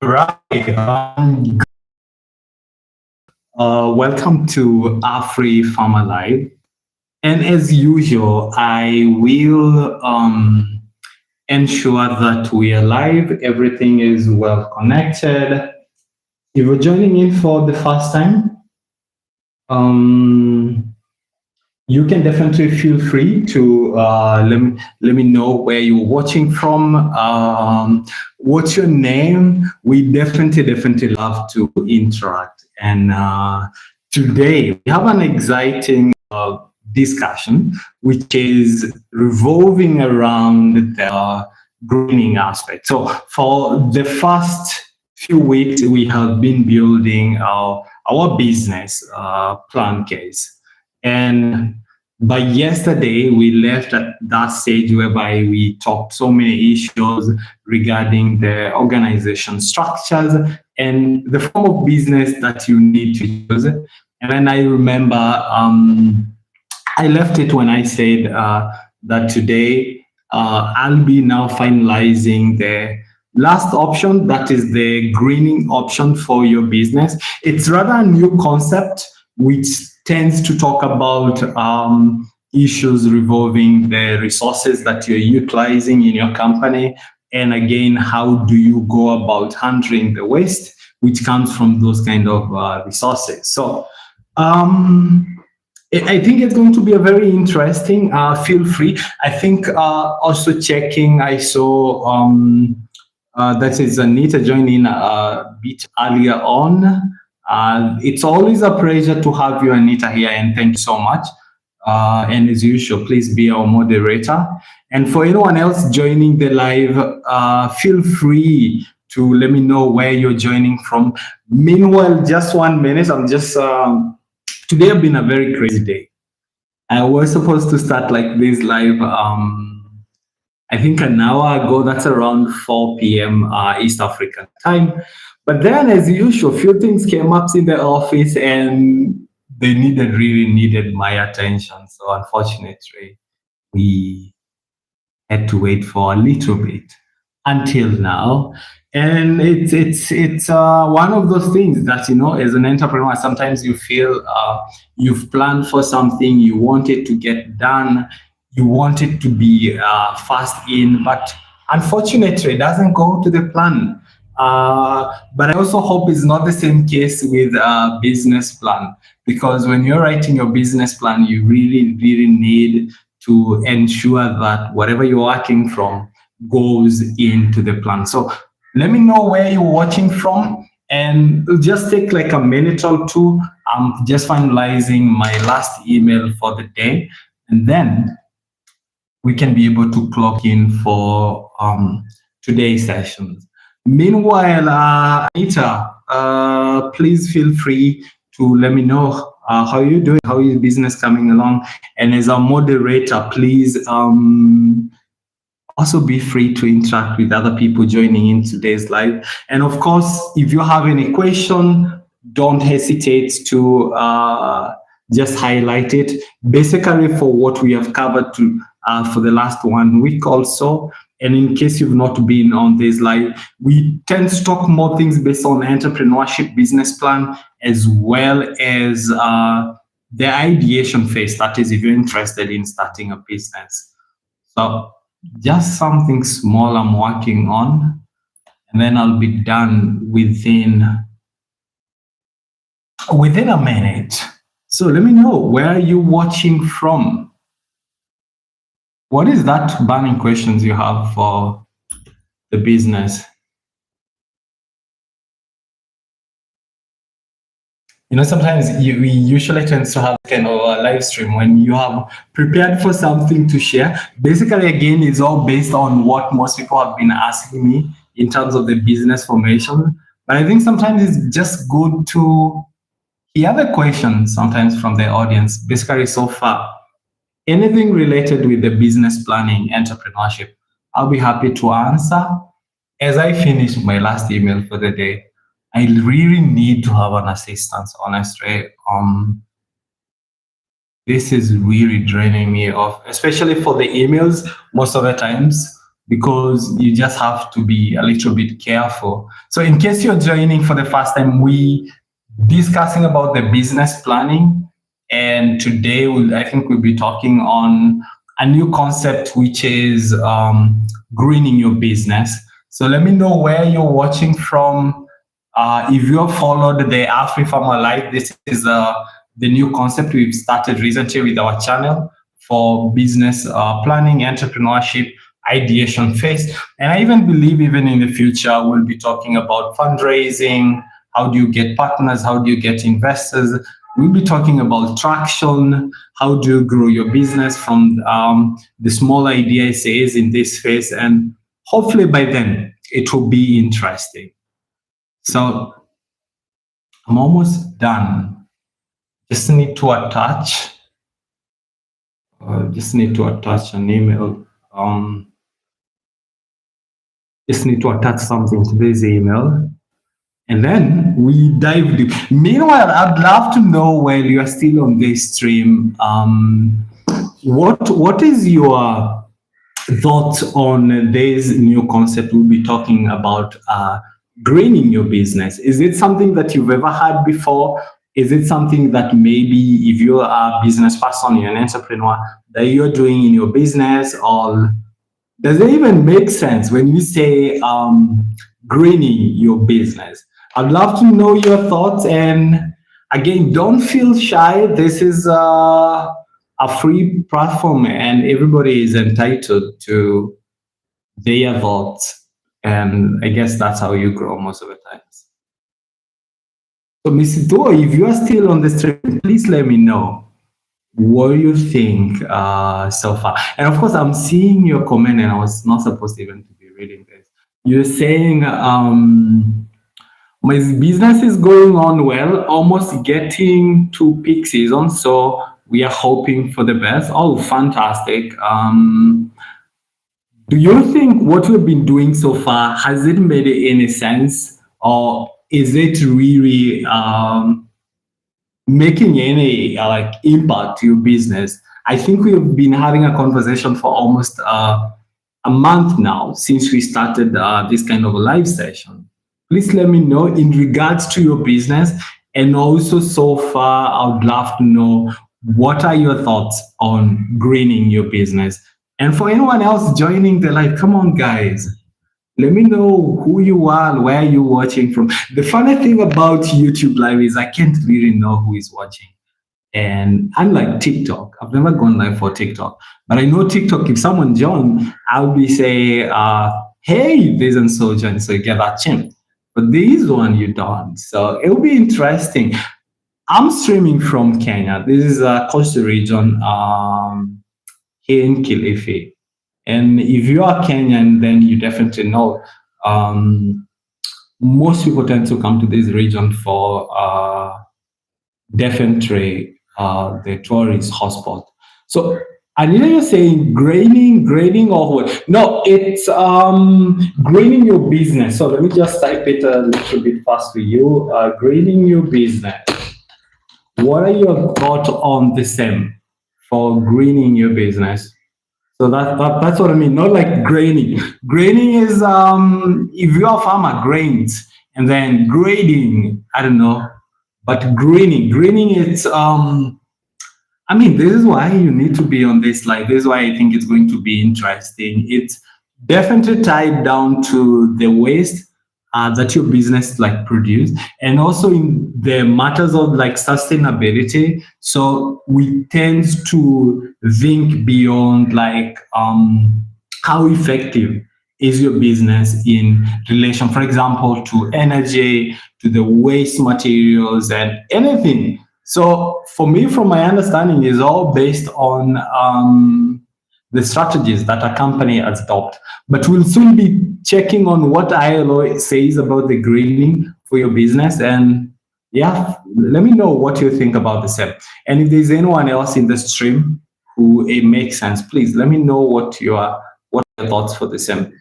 Right. Welcome to Afrifama Live. And as usual, I will ensure that we are live, everything is well connected. If you're joining in for the first time, um, you can definitely feel free to let me know where you're watching from. What's your name? We definitely love to interact. And today we have an exciting discussion, which is revolving around the greening aspect. So for the first few weeks, we have been building our business plan case. And by yesterday, we left at that stage whereby we talked so many issues regarding the organization structures and the form of business that you need to use. And then I remember I left it when I said that today I'll be now finalizing the last option, that is the greening option for your business. It's rather a new concept which tends to talk about issues revolving the resources that you're utilizing in your company. And again, how do you go about handling the waste which comes from those kind of resources? So I think it's going to be a very interesting. Feel free. I think also checking, I saw that is Anita joining a bit earlier on. It's always a pleasure to have you, Anita, here, and thank you so much. And as usual, please be our moderator. And for anyone else joining the live, feel free to let me know where you're joining from. Meanwhile, just 1 minute, I'm just, today has been a very crazy day. I was supposed to start like this live, I think an hour ago, that's around 4 p.m. East African time. But then, as usual, a few things came up in the office and they really needed my attention. So unfortunately, we had to wait for a little bit until now. And it's one of those things that, you know, as an entrepreneur, sometimes you feel you've planned for something, you want it to get done, you want it to be fast in, but unfortunately, it doesn't go to the plan. But I also hope it's not the same case with a business plan, because when you're writing your business plan, you really need to ensure that whatever you're working from goes into the plan. So let me know where you're watching from, and it'll just take like a minute or two. I'm just finalizing my last email for the day, and then we can be able to clock in for today's sessions. Meanwhile, Anita, please feel free to let me know how you're doing, how is business coming along. And as a moderator, please also be free to interact with other people joining in today's live. And of course, if you have any question, don't hesitate to just highlight it. Basically, for what we have covered for the last 1 week or so. And in case you've not been on this live, we tend to talk more things based on entrepreneurship business plan, as well as the ideation phase. That is, if you're interested in starting a business. So just something small I'm working on, and then I'll be done within a minute. So let me know, where are you watching from? What is that burning questions you have for the business? You know, sometimes we usually tend to have kind of a live stream when you have prepared for something to share. Basically, again, it's all based on what most people have been asking me in terms of the business formation. But I think sometimes it's just good to hear the questions sometimes from the audience. Basically, so far, anything related with the business planning, entrepreneurship, I'll be happy to answer. As I finish my last email for the day, I really need to have an assistance, honestly. This is really draining me off, especially for the emails. Most of the times, because you just have to be a little bit careful. So in case you're joining for the first time, we discussing about the business planning, and today I think we'll be talking on a new concept, which is greening your business. So let me know where you're watching from. If you have followed the Afrifama Live, this is the new concept we've started recently with our channel for business planning, entrepreneurship, ideation phase. And I even believe even in the future, we'll be talking about fundraising. How do you get partners? How do you get investors? We'll be talking about traction. How do you grow your business from the small idea it says in this phase? And hopefully by then it will be interesting. So I'm almost done. Just need to attach. Just need to attach an email. Just need to attach something to this email. And then we dive deep. Meanwhile, I'd love to know, while you are still on this stream, what is your thoughts on this new concept we'll be talking about, greening your business? Is it something that you've ever had before? Is it something that maybe if you're a business person, you're an entrepreneur, that you're doing in your business? Or does it even make sense when you say greening your business? I'd love to know your thoughts. And again, don't feel shy. This is a free platform and everybody is entitled to their thoughts. And I guess that's how you grow most of the times. So, Mrs. Dua, if you are still on the stream, please let me know what you think so far. And of course, I'm seeing your comment, and I was not supposed even to be reading this. You're saying, my business is going on well, almost getting to peak season. So we are hoping for the best. Oh, fantastic. Do you think what we've been doing so far, has it made any sense? Or is it really making any like impact to your business? I think we've been having a conversation for almost a month now since we started this kind of a live session. Please let me know in regards to your business. And also so far, I would love to know, what are your thoughts on greening your business? And for anyone else joining the live, come on guys, let me know who you are, where you're watching from. The funny thing about YouTube Live is I can't really know who is watching. And unlike TikTok, I've never gone live for TikTok, but I know TikTok, if someone joins, I'll be say, hey, this and so join, so you get that chance. But this one you don't. So it'll be interesting. I'm streaming from Kenya. This is a coastal region here in Kilifi. And if you are Kenyan, then you definitely know most people tend to come to this region for definitely the tourist hotspot. So Anita, you're saying grading or what? No, it's grading your business. So let me just type it a little bit fast for you. Grading your business. What are your thoughts on the same for greening your business? So that's what I mean. Not like graining. Graining is if you are a farmer, grains, and then grading, I don't know. But greening it's I mean, this is why you need to be on this live. This is why I think it's going to be interesting. It's definitely tied down to the waste that your business like produce, and also in the matters of like sustainability. So we tend to think beyond like how effective is your business in relation, for example, to energy, to the waste materials and anything. So for me, from my understanding, is all based on the strategies that a company has adopted. But we'll soon be checking on what ILO says about the greening for your business. And yeah, let me know what you think about the same. And if there's anyone else in the stream who it makes sense, please let me know what your thoughts for the same.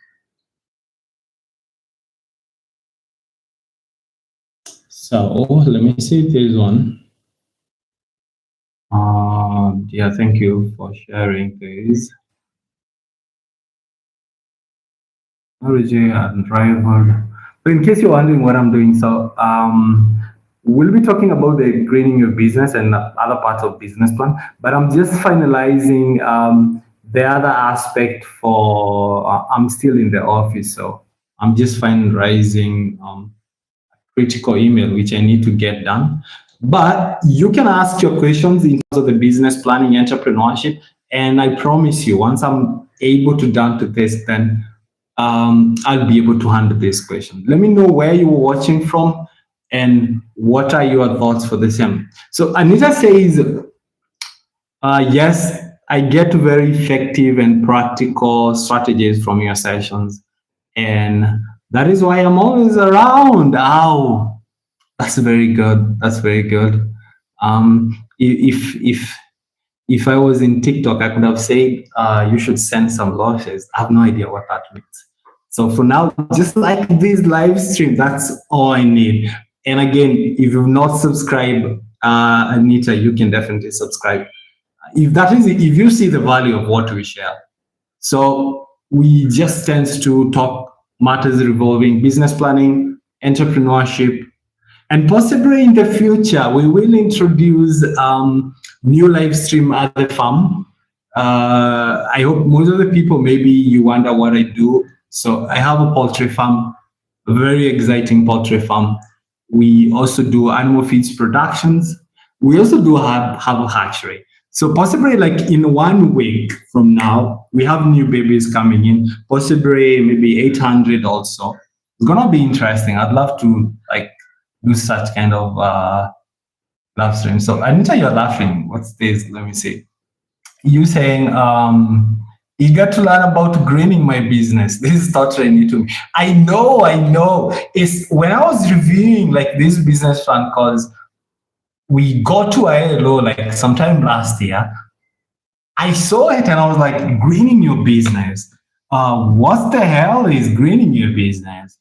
So let me see if there's one. Yeah, thank you for sharing this. technology and driver. So in case you're wondering what I'm doing, so we'll be talking about the greening your business and other parts of business plan, but I'm just finalizing the other aspect for I'm still in the office, so I'm just finalizing critical email which I need to get done. But you can ask your questions in terms of the business planning, entrepreneurship, and I promise you, once I'm able to down to this, then I'll be able to handle this question. Let me know where you were watching from and what are your thoughts for the same. So Anita says, yes, I get very effective and practical strategies from your sessions, and that is why I'm always around. Ow, that's very good. That's very good. If I was in TikTok, I could have said you should send some lashes. I have no idea what that means. So for now, just like this live stream, that's all I need. And again, if you've not subscribed, Anita, you can definitely subscribe. If you see the value of what we share. So we just tend to talk matters revolving business planning, entrepreneurship, and possibly in the future, we will introduce new live stream at the farm. I hope most of the people, maybe you wonder what I do. So I have a poultry farm, a very exciting poultry farm. We also do animal feeds productions. We also do have a hatchery. So possibly like in 1 week from now, we have new babies coming in, possibly maybe 800 also. It's gonna be interesting. I'd love to like do such kind of live stream. So Anita, you're laughing. What's this? Let me see. You saying eager to learn about greening my business. This is totally new to me. I know. It's when I was reviewing like this business plan, because we got to ILO like sometime last year. I saw it and I was like, greening your business. What the hell is greening your business?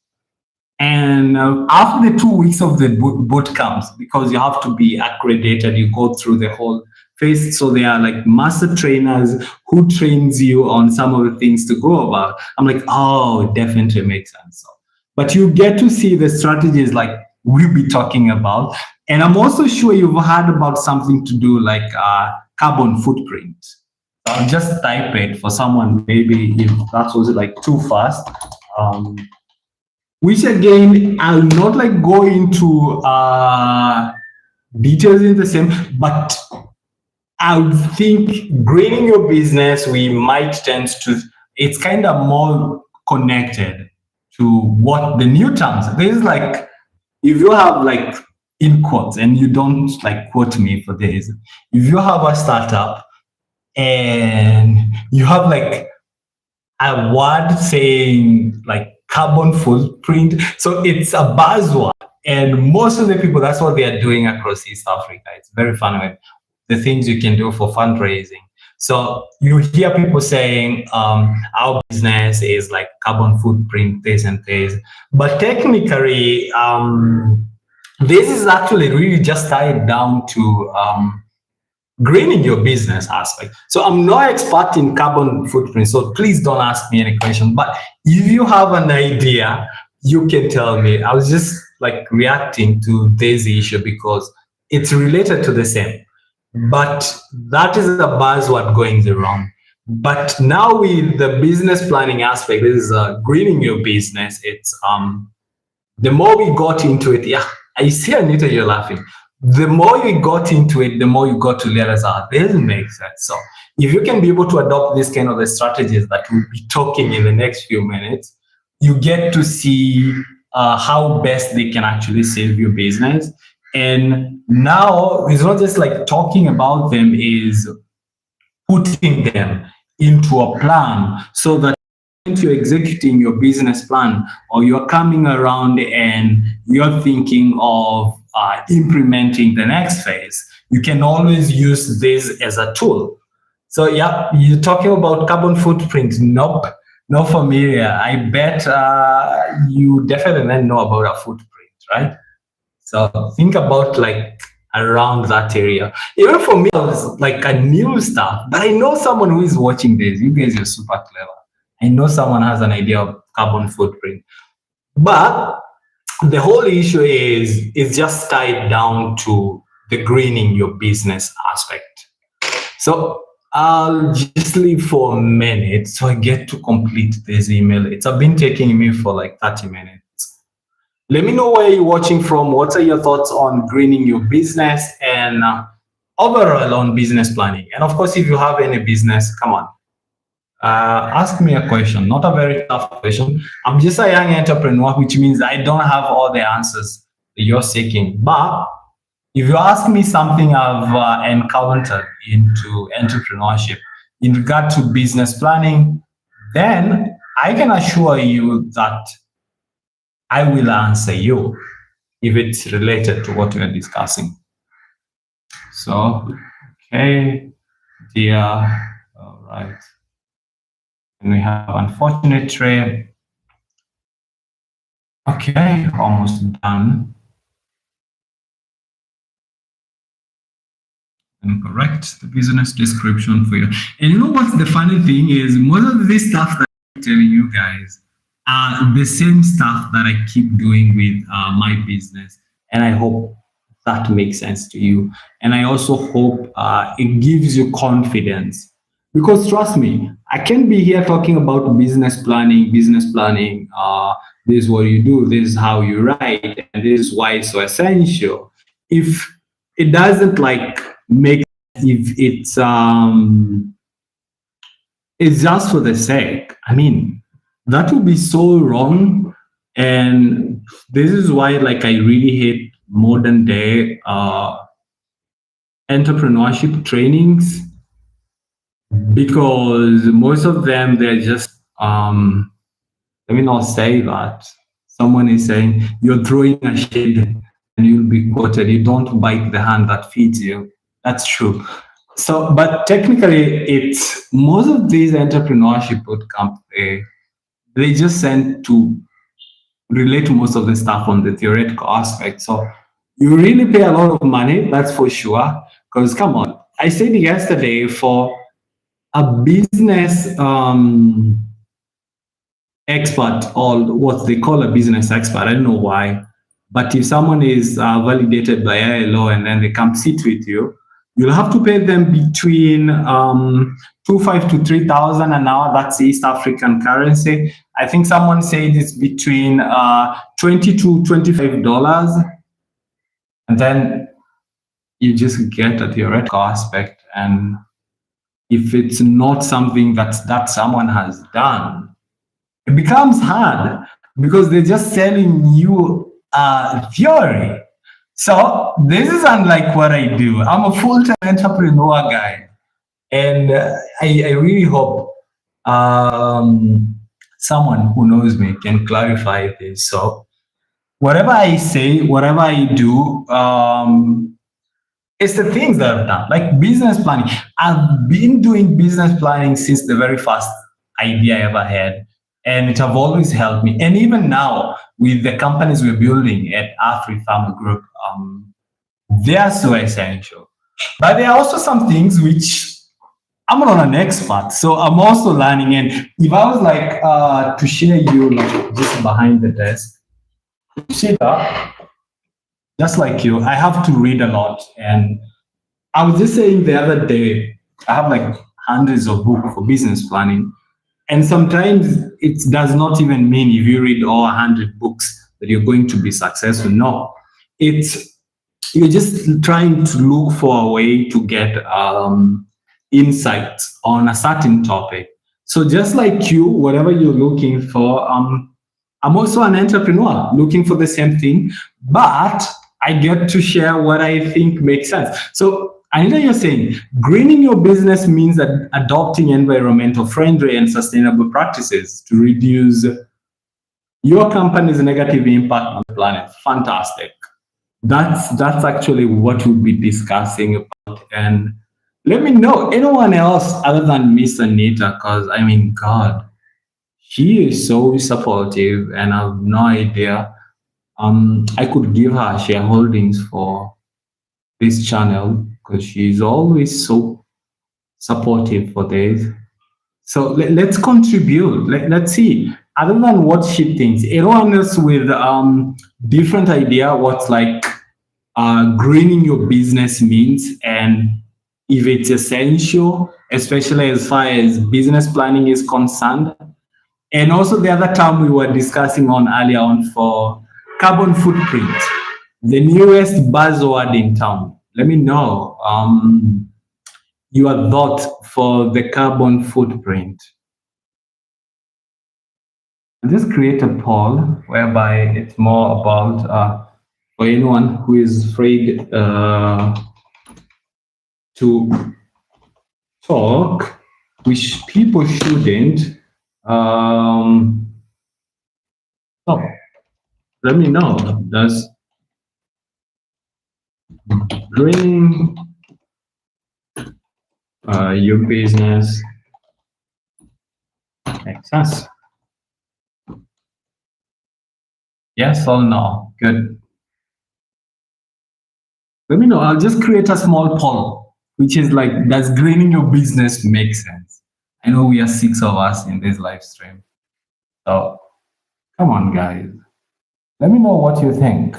And after the 2 weeks of the boot camps, because you have to be accredited, you go through the whole phase. So there are like master trainers who trains you on some of the things to go about. I'm like, oh, it definitely makes sense. So, but you get to see the strategies like we'll be talking about. And I'm also sure you've heard about something to do like carbon footprint. I'll just type it for someone, maybe if that was like too fast. Which again, I'll not like go into details in the same, but I would think greening your business, we might tend to, it's kind of more connected to what the new terms. There's like, if you have like in quotes, and you don't like quote me for this, if you have a startup and you have like a word saying like carbon footprint. So it's a buzzword. And most of the people, that's what they are doing across East Africa. It's very fun with the things you can do for fundraising. So you hear people saying our business is like carbon footprint, this and this. But technically, this is actually really just tied down to greening your business aspect. So I'm no expert in carbon footprint, so please don't ask me any question. But if you have an idea, you can tell me. I was just like reacting to this issue because it's related to the same. But that is a buzzword going wrong. But now with the business planning aspect, this is greening your business. It's the more we got into it, yeah, I see Anita, you're laughing. The more you got into it, the more you got to realize, this makes sense. So if you can be able to adopt this kind of the strategies that we'll be talking in the next few minutes, you get to see how best they can actually save your business. And now it's not just like talking about them, is putting them into a plan so that you're executing your business plan or you're coming around and you're thinking of implementing the next phase, you can always use this as a tool. So yeah, you're talking about carbon footprint. Nope, not familiar. I bet you definitely know about a footprint, right? So think about like around that area. Even for me, it was like a new stuff, but I know someone who is watching this. You guys are super clever. I know someone has an idea of carbon footprint, but the whole issue is just tied down to the greening your business aspect. So I'll just leave for a minute so I get to complete this email. It's been taking me for like 30 minutes. Let me know where you're watching from. What are your thoughts on greening your business and overall on business planning? And of course, if you have any business, come on, ask me a question, not a very tough question. I'm just a young entrepreneur, which means I don't have all the answers that you're seeking. But if you ask me something I've encountered into entrepreneurship in regard to business planning, then I can assure you that I will answer you if it's related to what we're discussing. So, okay, dear, all right. And we have unfortunate trade. Okay, almost done. And correct the business description for you. And you know what the funny thing is? Most of this stuff that I'm telling you guys are the same stuff that I keep doing with my business. And I hope that makes sense to you. And I also hope it gives you confidence. Because trust me, I can't be here talking about business planning. This is what you do, this is how you write, and this is why it's so essential. If it doesn't like make, if it's just for the sake, I mean, that would be so wrong. And this is why like I really hate modern day entrepreneurship trainings, because most of them, they're just let me not say that. Someone is saying you're throwing a shade and you'll be quoted. You don't bite the hand that feeds you. That's true. So, but technically, it's most of these entrepreneurship bootcamp, they just tend to relate to most of the stuff on the theoretical aspect. So you really pay a lot of money, that's for sure. Because come on, I said yesterday, for a business expert, or what they call a business expert, I don't know why, but if someone is validated by ILO and then they come sit with you, you'll have to pay them between 2,500 to 3,000 an hour. That's East African currency. I think someone said it's between $20 to $25, and then you just get a theoretical aspect. And if it's not something that someone has done, it becomes hard because they're just selling you theory. So this is unlike what I do. I'm a full-time entrepreneur guy, and I really hope someone who knows me can clarify this. So whatever I say, whatever I do, it's the things that I've done, like business planning. I've been doing business planning since the very first idea I ever had, and it have always helped me. And even now, with the companies we're building at Afrifama Group, they are so essential. But there are also some things which I'm not an expert, so I'm also learning. And if I was like to share you like just behind the desk, see that, just like you, I have to read a lot. And I was just saying the other day, I have like hundreds of books for business planning. And sometimes it does not even mean if you read all 100 books that you're going to be successful. No, you're just trying to look for a way to get insights on a certain topic. So just like you, whatever you're looking for, I'm also an entrepreneur looking for the same thing, but I get to share what I think makes sense. So I know you're saying greening your business means that adopting environmental friendly and sustainable practices to reduce your company's negative impact on the planet. Fantastic. That's actually what we'll be discussing about. And let me know anyone else other than Miss Anita, because I mean, God, she is so supportive, and I have no idea. I could give her shareholdings for this channel because she's always so supportive for this. So let's contribute. Let's see. Other than what she thinks, everyone else with different idea what's like greening your business means and if it's essential, especially as far as business planning is concerned. And also the other term we were discussing on earlier on for carbon footprint, the newest buzzword in town. Let me know your thought for the carbon footprint. I'll just create a poll whereby it's more about for anyone who is afraid to talk, which people shouldn't. So let me know. Does growing your business make sense? Yes or no? Good. Let me know. I'll just create a small poll, which is like, does greening your business make sense? I know we are 6 of us in this live stream. So come on, guys. Let me know what you think.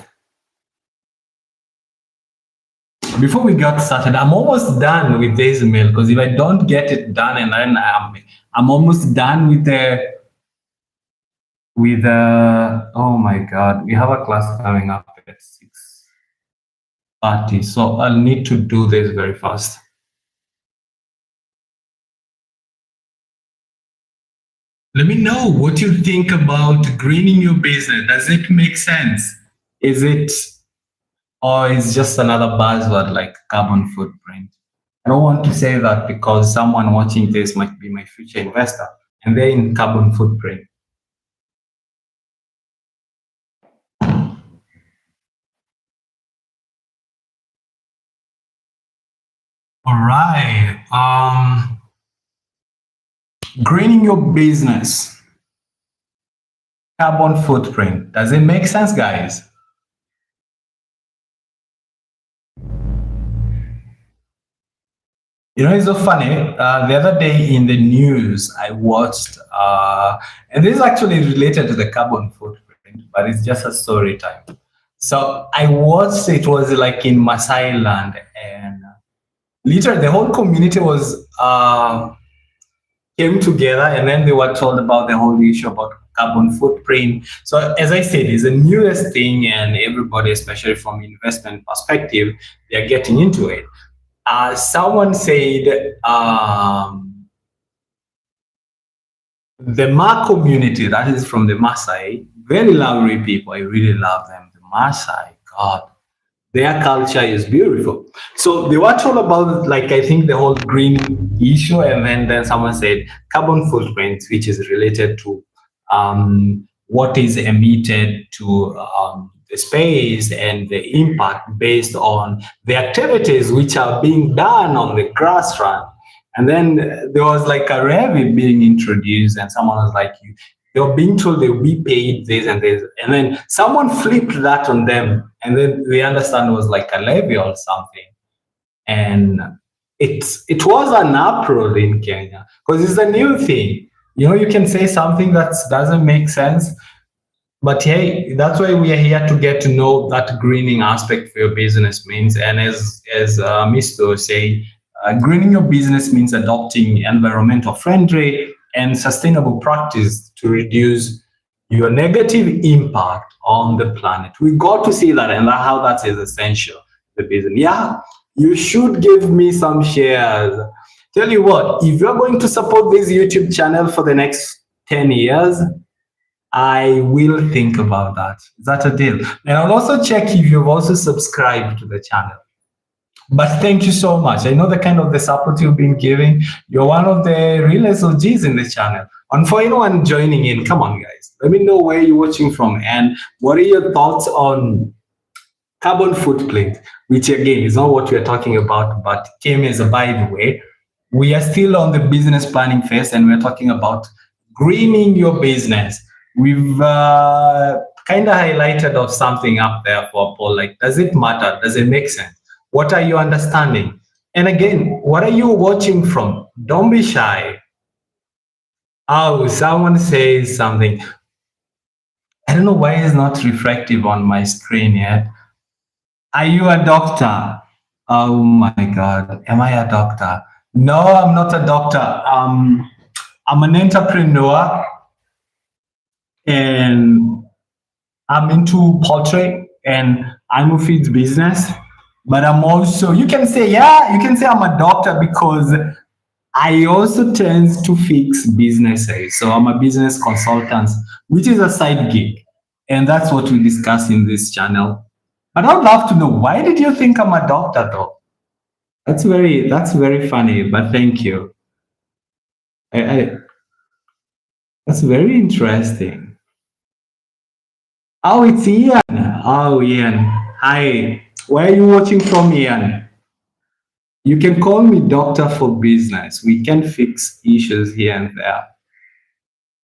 Before we got started, I'm almost done with this email because if I don't get it done, and then I'm almost done with oh my God, we have a class coming up at 6:30, so I'll need to do this very fast. Let me know what you think about greening your business. Does it make sense? Is it, or is just another buzzword like carbon footprint? I don't want to say that because someone watching this might be my future investor and they're in carbon footprint. All right. Greening your business, carbon footprint. Does it make sense, guys? You know, it's so funny. The other day in the news, I watched, and this is actually related to the carbon footprint, but it's just a story time. So I watched, it was like in Maasai land, and literally the whole community was came together, and then they were told about the whole issue about carbon footprint. So as I said, it's the newest thing, and everybody, especially from investment perspective, they're getting into it. Someone said the Ma community, that is from the Maasai, very lovely people. I really love them. The Maasai, God, their culture is beautiful. So they were told about, like, I think the whole green issue, and then someone said carbon footprint, which is related to what is emitted to the space and the impact based on the activities which are being done on the grassland. And then there was like a levy being introduced, and someone was like, they were being told they will be paid this and this, and then someone flipped that on them, and then they understand it was like a levy or something. And it was an uproar in Kenya because it's a new thing. You know, you can say something that doesn't make sense, but hey, that's why we are here to get to know that greening aspect for your business means. And as Mr. say, greening your business means adopting environmental friendly and sustainable practice to reduce your negative impact on the planet. We got to see that, and how that is essential. The business, yeah, you should give me some shares. Tell you what, if you're going to support this YouTube channel for the next 10 years, I will think about that. Is that a deal? And I'll also check if you've also subscribed to the channel. But thank you so much. I know the kind of the support you've been giving. You're one of the real SOGs in the channel. And for anyone joining in, come on, guys. Let me know where you're watching from and what are your thoughts on carbon footprint, which again is not what we're talking about, but came as a by the way. We are still on the business planning phase, and we're talking about greening your business. We've kind of highlighted of something up there for Paul, like, does it matter? Does it make sense? What are you understanding? And again, what are you watching from? Don't be shy. Oh, someone says something. I don't know why it's not reflective on my screen yet. Are you a doctor? Oh my God. Am I a doctor? No, I'm not a doctor. I'm an entrepreneur and I'm into poultry and animal feeds business. But I'm also, you can say, yeah, you can say I'm a doctor because I also tend to fix businesses. So I'm a business consultant, which is a side gig. And that's what we discuss in this channel. But I'd love to know, why did you think I'm a doctor though? That's very funny, but thank you. I, that's very interesting. Oh, it's Ian. Oh, Ian. Hi. Where are you watching from, Ian? You can call me doctor for business. We can fix issues here and there.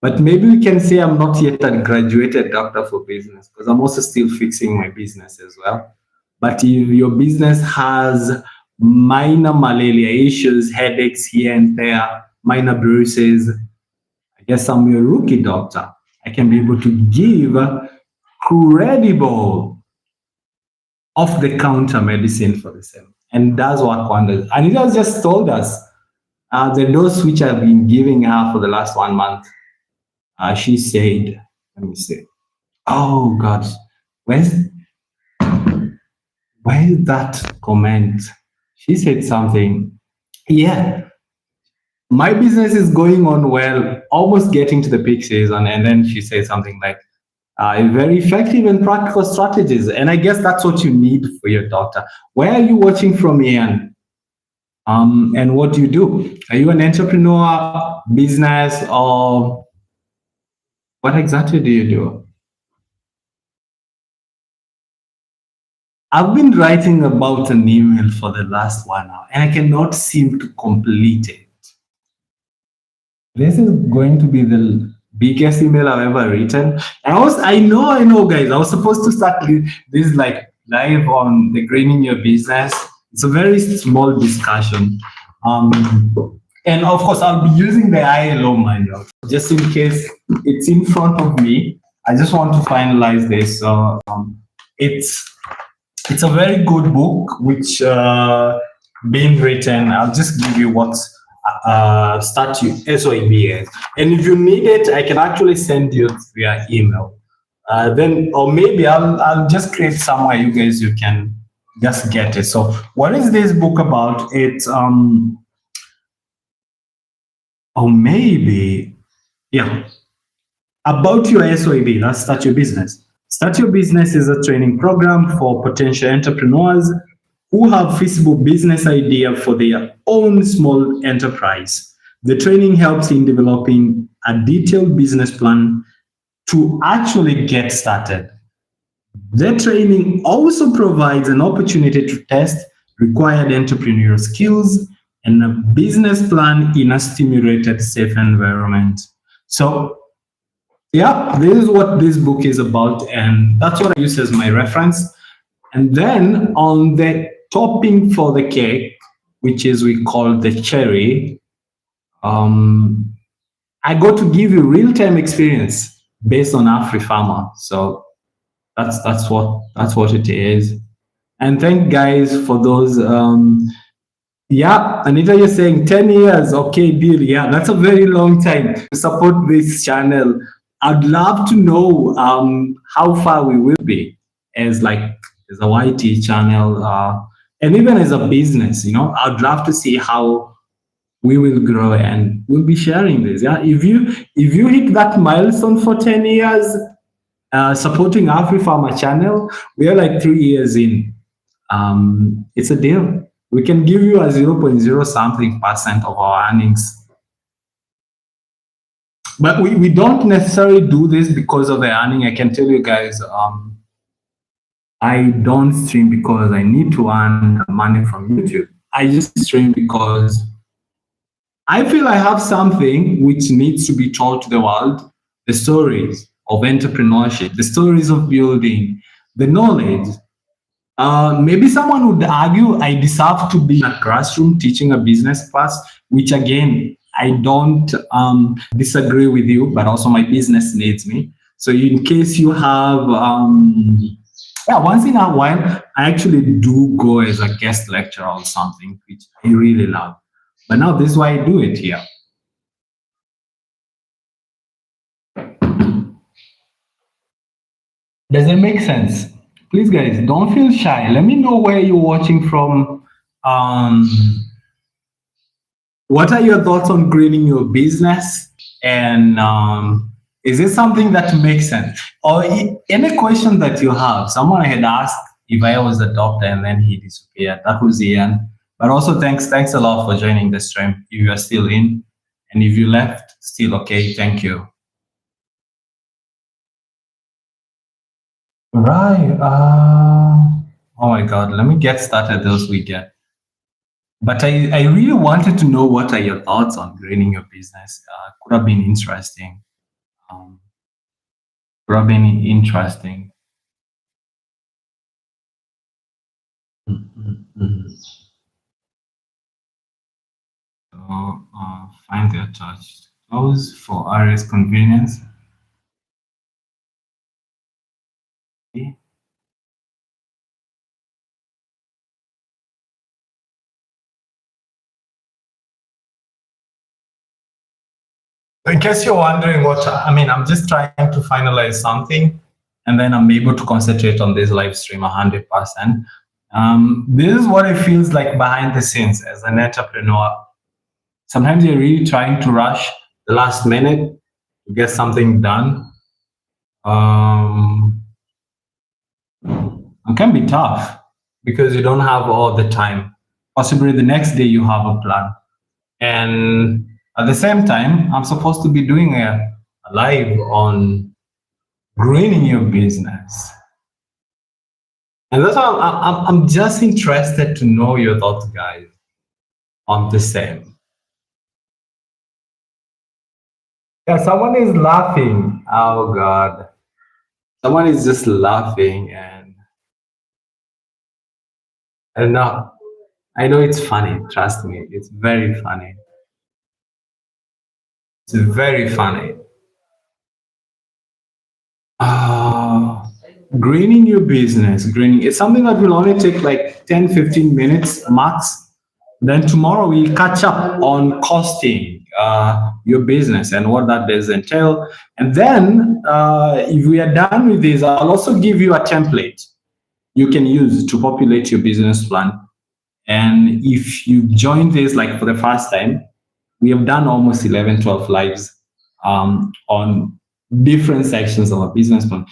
But maybe we can say I'm not yet a graduated doctor for business because I'm also still fixing my business as well. But if your business has minor malaria issues, headaches here and there, minor bruises, I guess I'm your rookie doctor. I can be able to give credible off the counter medicine for the same. And that's what wonders. And it has just told us the dose which I've been giving her for the last 1 month. She said, let me see. Oh God, where's where's that comment? She said something. Yeah, my business is going on well, almost getting to the peak season. And then she said something like, very effective and practical strategies. And I guess that's what you need for your doctor. Where are you watching from, Ian? And what do you do? Are you an entrepreneur, business, or what exactly do you do? I've been writing about an email for the last 1 hour and I cannot seem to complete it. This is going to be the biggest email I've ever written. I know, guys. I was supposed to start this like live on the Greening Your Business. It's a very small discussion. And of course, I'll be using the ILO manual just in case it's in front of me. I just want to finalize this. So it's a very good book which being written. I'll just give you what's statute SOEB is. And if you need it, I can actually send you via email. Then, or maybe I'll just create somewhere you can just get it. So what is this book about? It's or maybe, yeah, about your SOEB, that's Start Your Business. Start Your Business is a training program for potential entrepreneurs who have feasible business idea for their own small enterprise. The training helps in developing a detailed business plan to actually get started. The training also provides an opportunity to test required entrepreneurial skills and a business plan in a stimulated, safe environment. So, yeah, this is what this book is about, and that's what I use as my reference. And then on the topping for the cake, which is we call the cherry, I got to give you real-time experience based on Afrifama. So that's what it is. And thank guys for those. Yeah, Anita, you're saying 10 years. Okay, deal. Yeah, that's a very long time to support this channel. I'd love to know how far we will be as a YT channel, and even as a business. I'd love to see how we will grow, and we'll be sharing this. Yeah, if you hit that milestone for 10 years supporting Afrifama channel, we are like 3 years in. It's a deal. We can give you a 0.0 something percent of our earnings. But we don't necessarily do this because of the earning. I can tell you guys, I don't stream because I need to earn money from YouTube. I just stream because I feel I have something which needs to be told to the world, the stories of entrepreneurship, the stories of building, the knowledge. Maybe someone would argue I deserve to be in a classroom teaching a business class, which again, I don't disagree with you, but also my business needs me. So in case you have, yeah, once in a while, I actually do go as a guest lecturer on something, which I really love. But now this is why I do it here. Does it make sense? Please, guys, don't feel shy. Let me know where you're watching from. What are your thoughts on greening your business? And is it something that makes sense? Or any question that you have? Someone had asked if I was a doctor and then he disappeared. That was Ian. But also thanks a lot for joining the stream. If you are still in, and if you left, still okay. Thank you. Right. Oh my God. Let me get started as we get. But I really wanted to know, what are your thoughts on greening your business? Could have been interesting. Could have been interesting. So find the attached close for RS convenience. Okay. In case you're wondering what, I mean, I'm just trying to finalize something and then I'm able to concentrate on this live stream 100%. This is what it feels like behind the scenes as an entrepreneur. Sometimes you're really trying to rush the last minute to get something done. It can be tough because you don't have all the time. Possibly the next day you have a plan. And at the same time, I'm supposed to be doing a live on greening your business. And that's why I'm just interested to know your thoughts, guys, on the same. Yeah, someone is laughing. Oh God. Someone is just laughing, and I don't know. I know it's funny, trust me. It's very funny. It's very funny. Greening your business, greening, it's something that will only take like 10-15 minutes max. Then tomorrow we'll catch up on costing your business and what that does entail. And then if we are done with this, I'll also give you a template you can use to populate your business plan. And if you join this like for the first time, we have done almost 11, 12 lives on different sections of a business plan.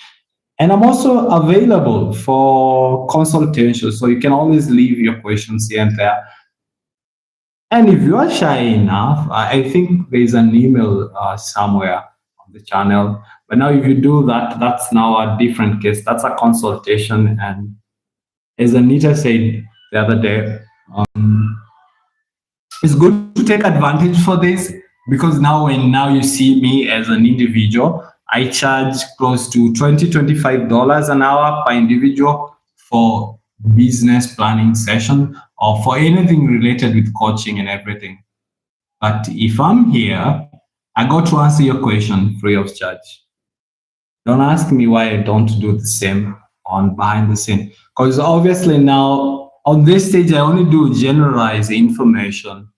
And I'm also available for consultation, so you can always leave your questions here and there. And if you are shy enough, I think there's an email somewhere on the channel. But now if you do that, that's now a different case. That's a consultation. And as Anita said the other day, it's good to take advantage for this, because now you see me as an individual, I charge close to $20-25 an hour per individual for business planning session or for anything related with coaching and everything. But if I'm here, I got to answer your question free of charge. Don't ask me why I don't do the same on behind the scene, because obviously now on this stage I only do generalized information,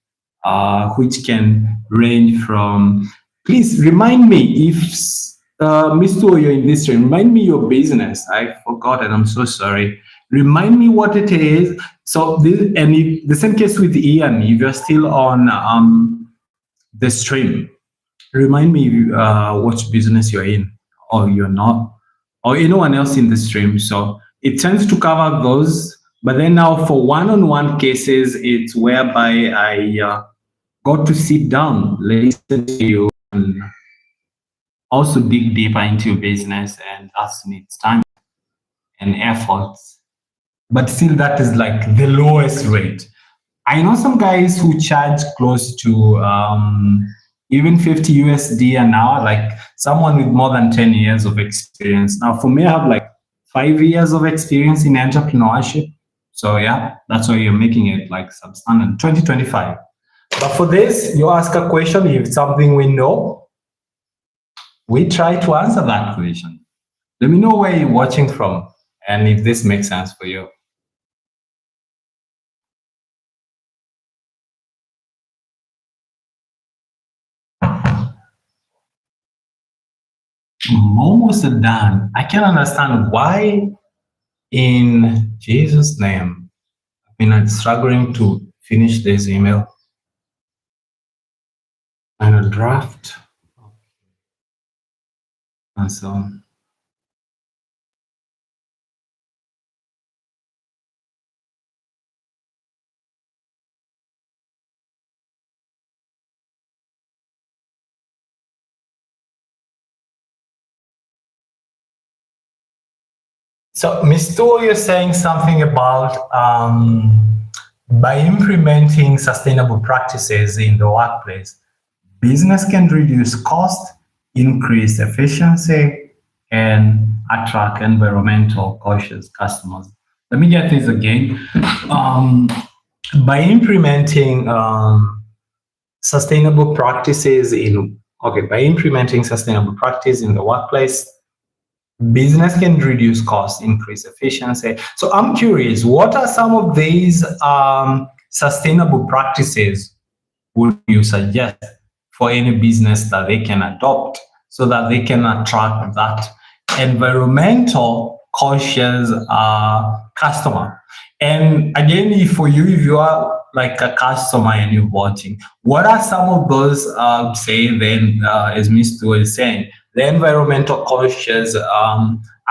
which can range from, please remind me if Mr. you're in this stream, remind me your business. I forgot it, I'm so sorry. Remind me what it is. So this, and if, the same case with Ian, if you're still on the stream, remind me what business you're in or you're not, or anyone else in the stream. So it tends to cover those. But then now for one-on-one cases, it's whereby I got to sit down, listen to you, and also dig deeper into your business, and that needs time and effort. But still, that is like the lowest rate. I know some guys who charge close to even 50 USD an hour, like someone with more than 10 years of experience. Now, for me, I have like 5 years of experience in entrepreneurship. So yeah, that's why you're making it like substandard, 2025. But for this, you ask a question, if it's something we know, we try to answer that question. Let me know where you're watching from and if this makes sense for you. I'm almost done. I can't understand why, in Jesus' name, I've been struggling to finish this email. And a draft and so on. So, Mr. you're saying something about by implementing sustainable practices in the workplace, business can reduce cost, increase efficiency, and attract environmental conscious customers. Let me get this again. Um, by implementing sustainable practices in by implementing sustainable practice in the workplace, business can reduce costs, increase efficiency. So I'm curious, what are some of these sustainable practices would you suggest for any business that they can adopt so that they can attract that environmental conscious customer? And again, if for you, if you are like a customer and you're watching, what are some of those, say then, as Mr. was saying, the environmental conscious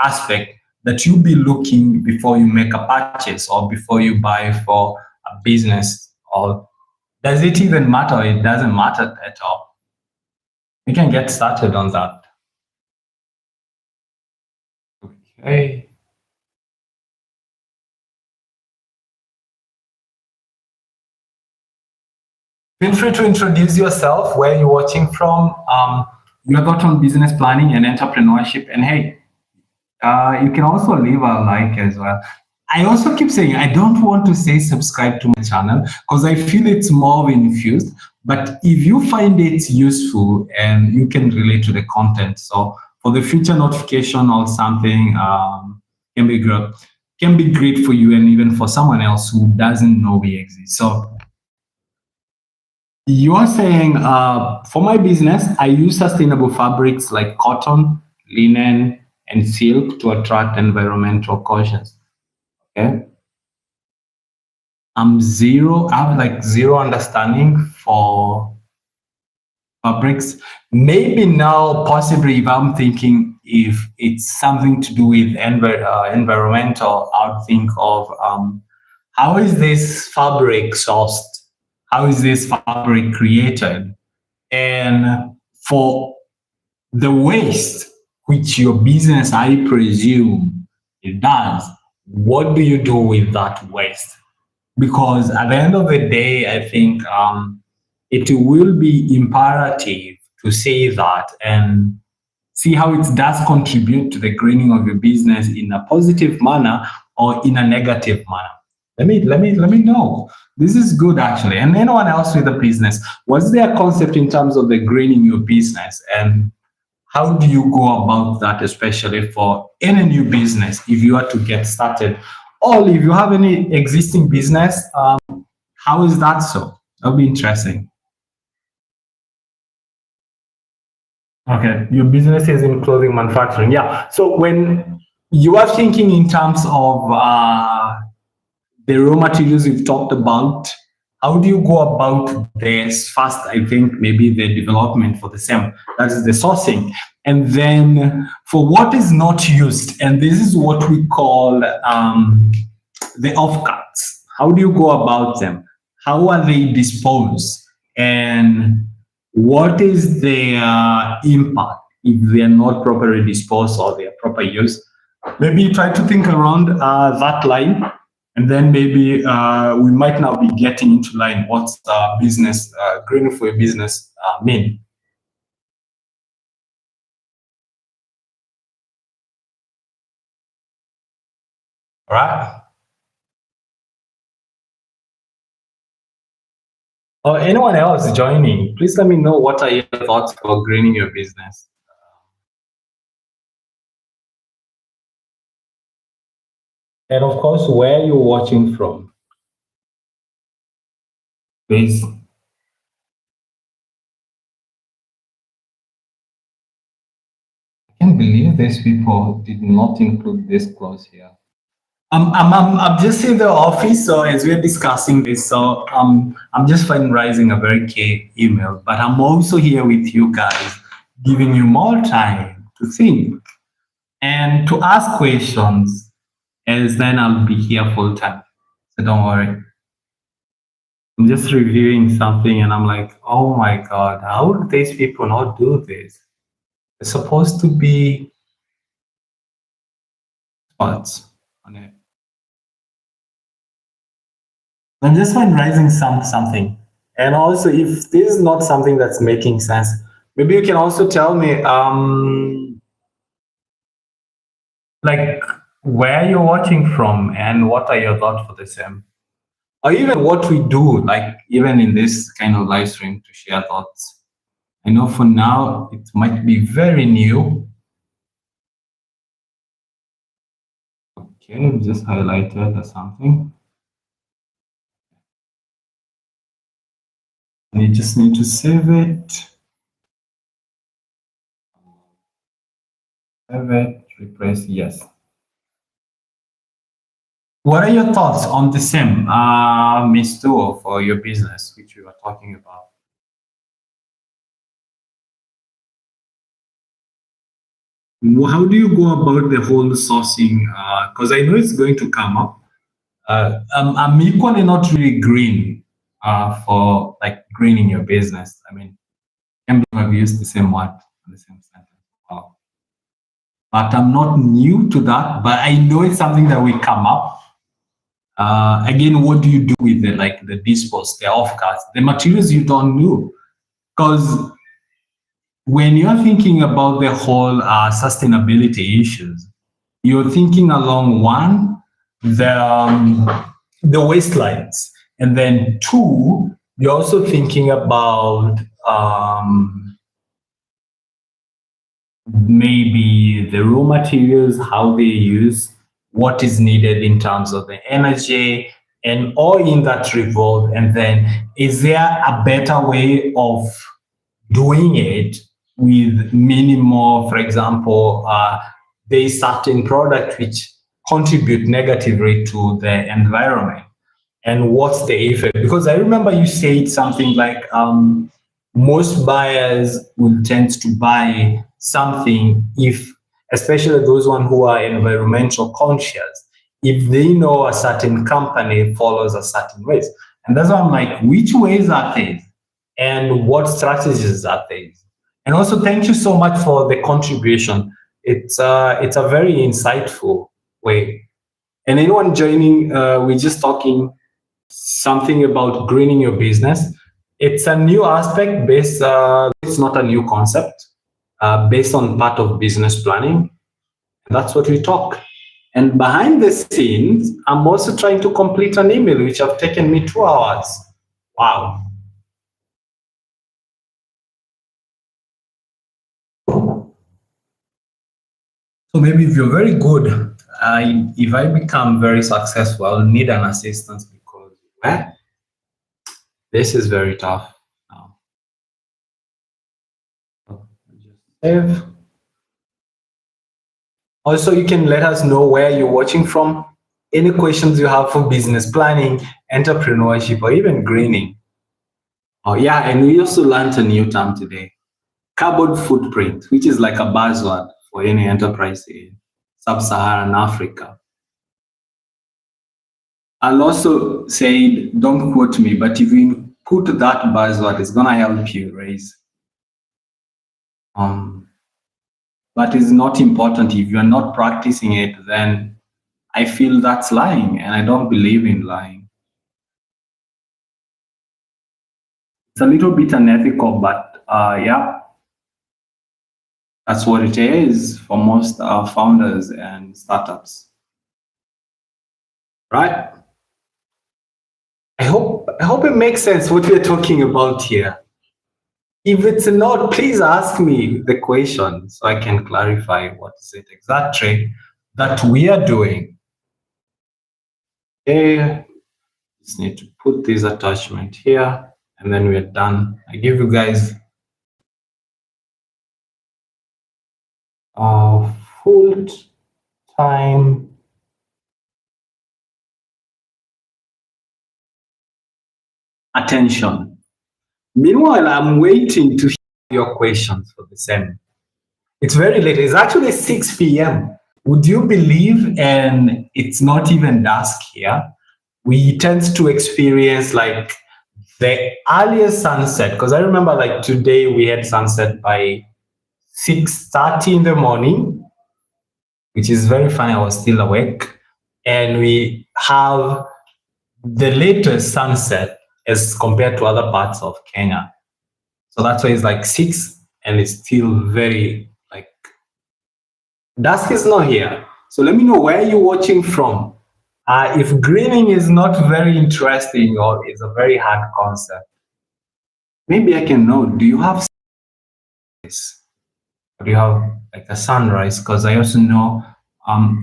aspect that you'll be looking before you make a purchase or before you buy for a business? Or does it even matter? It doesn't matter at all. We can get started on that. Okay. Feel free to introduce yourself, where you're watching from. You have got on business planning and entrepreneurship. And hey, you can also leave a like as well. I also keep saying I don't want to say subscribe to my channel because I feel it's more infused. But if you find it useful and you can relate to the content, so for the future notification or something, can be great, can be great for you and even for someone else who doesn't know we exist. So you're saying, for my business, I use sustainable fabrics like cotton, linen, and silk to attract environmental conscious. Okay. I have like zero understanding for fabrics. Maybe now, possibly, if I'm thinking if it's something to do with environmental, I would think of how is this fabric sourced? How is this fabric created? And for the waste, which your business, I presume, it does, what do you do with that waste? Because at the end of the day, I think it will be imperative to say that and see how it does contribute to the greening of your business in a positive manner or in a negative manner. Let me know. This is good actually. And anyone else with a business, what's their concept in terms of the greening your business, and how do you go about that, especially for any new business if you are to get started, or if you have any existing business, how is that so? That'll be interesting. Okay, your business is in clothing manufacturing. Yeah. So when you are thinking in terms of the raw materials you've talked about, how do you go about this first? I think maybe the development for the same, that is the sourcing. And then for what is not used, and this is what we call the offcuts. How do you go about them? How are they disposed? And what is their impact if they are not properly disposed or they are proper use? Maybe try to think around that line, and then maybe we might now be getting into line what's business, green for a business mean. All right. or anyone else joining, please let me know what are your thoughts for greening your business. And of course, where you're watching from. Please. I can't believe these people did not include this clause here. I'm just in the office, so as we're discussing this, so I'm just finalizing a very key email, but I'm also here with you guys, giving you more time to think and to ask questions, as then I'll be here full time. So don't worry. I'm just reviewing something and I'm like, oh my God, how would these people not do this? They're supposed to be spots on it. I'm just finalizing something. And also, if this is not something that's making sense, maybe you can also tell me, like where you're watching from and what are your thoughts for the same, or even what we do, like even in this kind of live stream to share thoughts. I know for now it might be very new. Okay, just highlighted or something. You just need to save it. Save it, replace, yes. What are your thoughts on the same, Miss Duo, for your business, which we were talking about? How do you go about the whole sourcing? Because I know it's going to come up. I'm equally not really green for like greening your business. I mean, I've used the same word in the same sentence. Wow. But I'm not new to that, but I know it's something that will come up. Again, what do you do with it? Like the dispos, the offcuts, the materials you don't know? Because when you're thinking about the whole sustainability issues, you're thinking along one, the waistlines, and then two, you're also thinking about maybe the raw materials, how they use, what is needed in terms of the energy, and all in that revolve. And then, is there a better way of doing it with minimal, for example, there's certain products which contribute negatively to the environment, and what's the effect? Because I remember you said something like most buyers will tend to buy something if, especially those one who are environmental conscious, if they know a certain company follows a certain ways. And that's why I'm like, which ways are these? And what strategies are these? And also, thank you so much for the contribution. It's a very insightful way. And anyone joining, we're just talking something about greening your business. It's a new aspect based. It's not a new concept. Based on part of business planning. That's what we talk. And behind the scenes, I'm also trying to complete an email which have taken me 2 hours. Wow. So maybe if you're very good, if I become very successful, I'll need an assistance because this is very tough now. Just save. Also, you can let us know where you're watching from, any questions you have for business planning, entrepreneurship, or even greening. Oh yeah, and we also learned a new term today, carbon footprint, which is like a buzzword for any enterprise in sub-Saharan Africa. I'll also say, don't quote me, but if you put that buzzword, it's gonna help you raise. But it's not important. If you're not practicing it, then I feel that's lying, and I don't believe in lying. It's a little bit unethical, but yeah, that's what it is for most founders and startups. Right? I hope I hope it makes sense what we're talking about here. If it's not, please ask me the question so I can clarify what is it exactly that we are doing. Okay, just need to put this attachment here and then we're done. I give you guys full time attention. Meanwhile, I'm waiting to hear your questions for the same. It's very late. It's actually 6 p.m. Would you believe? And it's not even dusk here. We tend to experience like the earliest sunset, because I remember like today we had sunset by 6:30 in the morning, which is very funny. I was still awake. And we have the latest sunset as compared to other parts of Kenya. So that's why it's like 6 and it's still very like dusk is not here. So let me know where you're watching from. If greening is not very interesting or is a very hard concept, maybe I can know, do you have this? Or do you have like a sunrise? Because I also know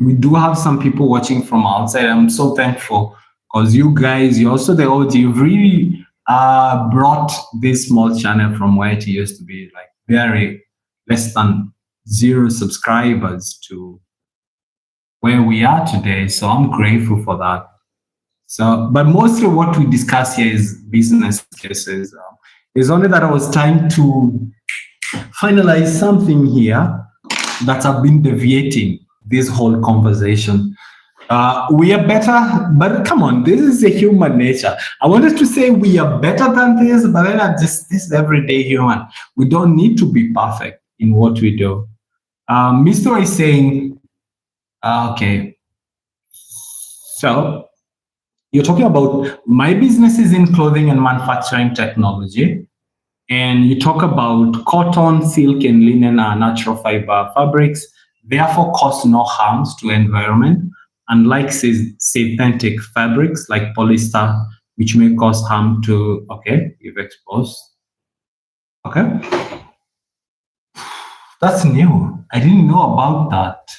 we do have some people watching from outside. I'm so thankful because you guys, you're also the OG. You've really brought this small channel from where it used to be like very less than 0 subscribers to where we are today. So I'm grateful for that. So, but mostly what we discuss here is business cases. It's only that I was trying to finalize something here that I've been deviating this whole conversation. We are better, but come on, this is a human nature. I wanted to say we are better than this, but then I'm just this everyday human. We don't need to be perfect in what we do. Mr. is saying, okay, so you're talking about my business is in clothing and manufacturing technology. And you talk about cotton, silk, and linen are natural fiber fabrics, therefore cause no harms to environment, unlike synthetic fabrics like polyester, which may cause harm to, okay, if exposed. Okay. That's new. I didn't know about that.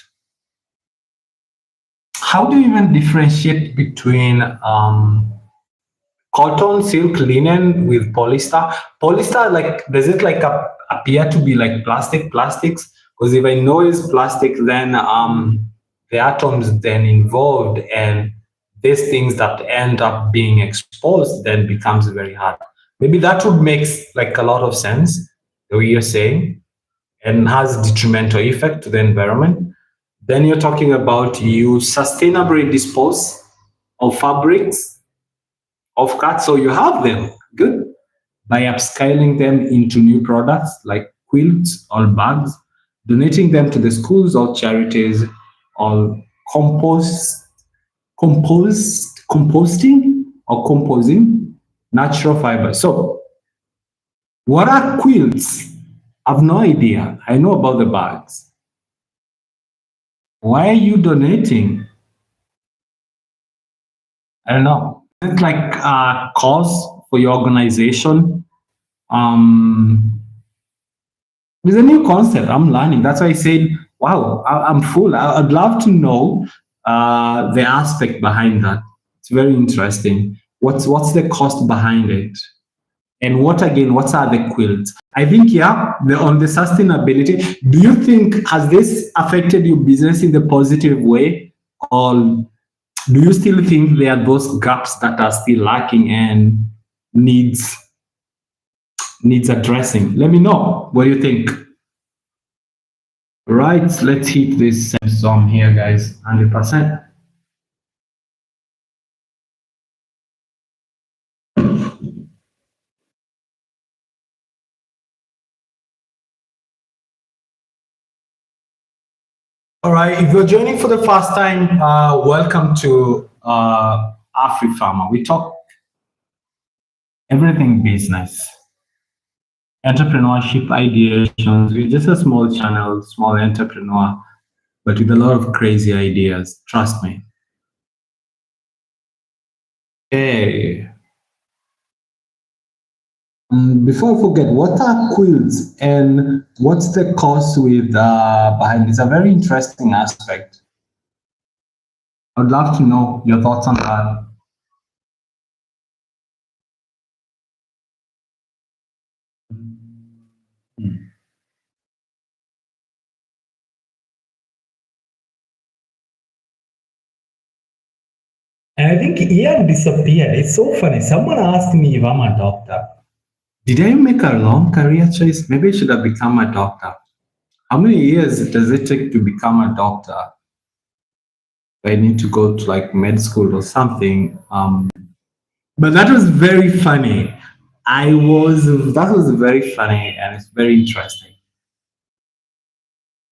How do you even differentiate between cotton, silk, linen with polyester? Polyester, like, does it like appear to be like plastics? Because if I know it's plastic, then the atoms then involved and these things that end up being exposed then becomes very hard. Maybe that would make like a lot of sense, the way you're saying, and has detrimental effect to the environment. Then you're talking about you sustainably dispose of fabrics, of cuts, so you have them, good, by upscaling them into new products like quilts or bags, donating them to the schools or charities, or composing natural fiber. So what are quilts? I have no idea. I know about the bags. Why are you donating? I don't know. It's like a cause for your organization. It's a new concept. I'm learning. That's why I said, wow, I'm full. I'd love to know the aspect behind that. It's very interesting. What's the cost behind it? And what are the quilts? I think, yeah, on the sustainability, do you think, has this affected your business in the positive way? Or do you still think there are those gaps that are still lacking and needs addressing? Let me know what you think. Right, let's hit this sum here, guys, 100%. All right, if you're joining for the first time, welcome to Afrifama. We talk everything business, entrepreneurship, ideations. We're just a small channel, small entrepreneur, but with a lot of crazy ideas. Trust me. Hey, Before I forget, what are quilts and what's the cost with behind? It's a very interesting aspect. I'd love to know your thoughts on that. And I think Ian disappeared. It's so funny. Someone asked me if I'm a doctor. Did I make a wrong career choice? Maybe I should have become a doctor. How many years does it take to become a doctor? I need to go to like med school or something. But that was very funny. That was very funny and it's very interesting.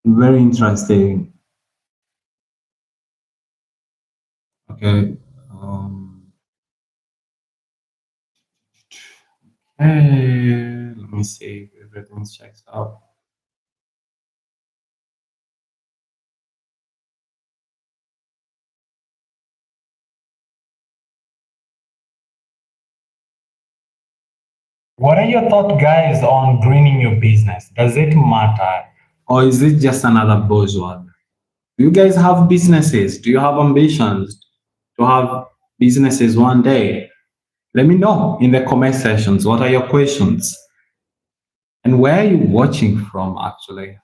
Very interesting. Okay. Let me see if everything checks out. What are your thoughts, guys, on greening your business? Does it matter? Or is it just another buzzword? Do you guys have businesses? Do you have ambitions to have businesses one day? Let me know in the comment sections. What are your questions? And where are you watching from actually?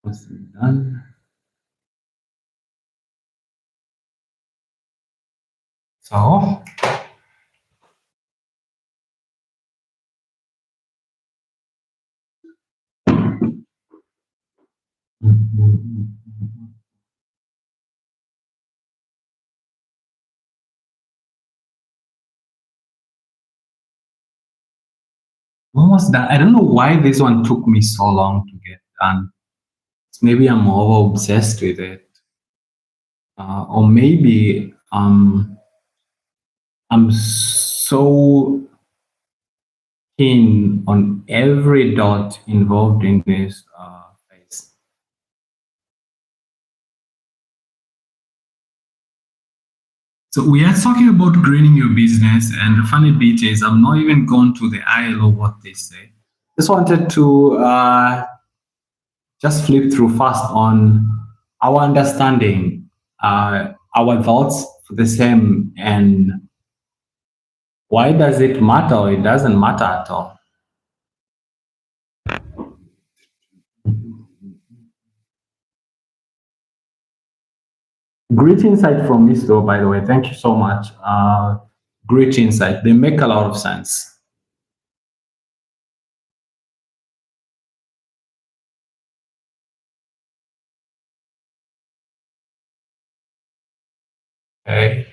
What's done? So, almost done. I don't know why this one took me so long to get done. Maybe I'm over obsessed with it. Or maybe I'm so keen on every dot involved in this phase. So we are talking about greening your business, and the funny bit is I'm not even going to the ILO what they say. Just wanted to just flip through fast on our understanding, our thoughts for the same, and why does it matter or it doesn't matter at all. Great insight from Miss though, by the way. Thank you so much. Great insight. They make a lot of sense. Okay.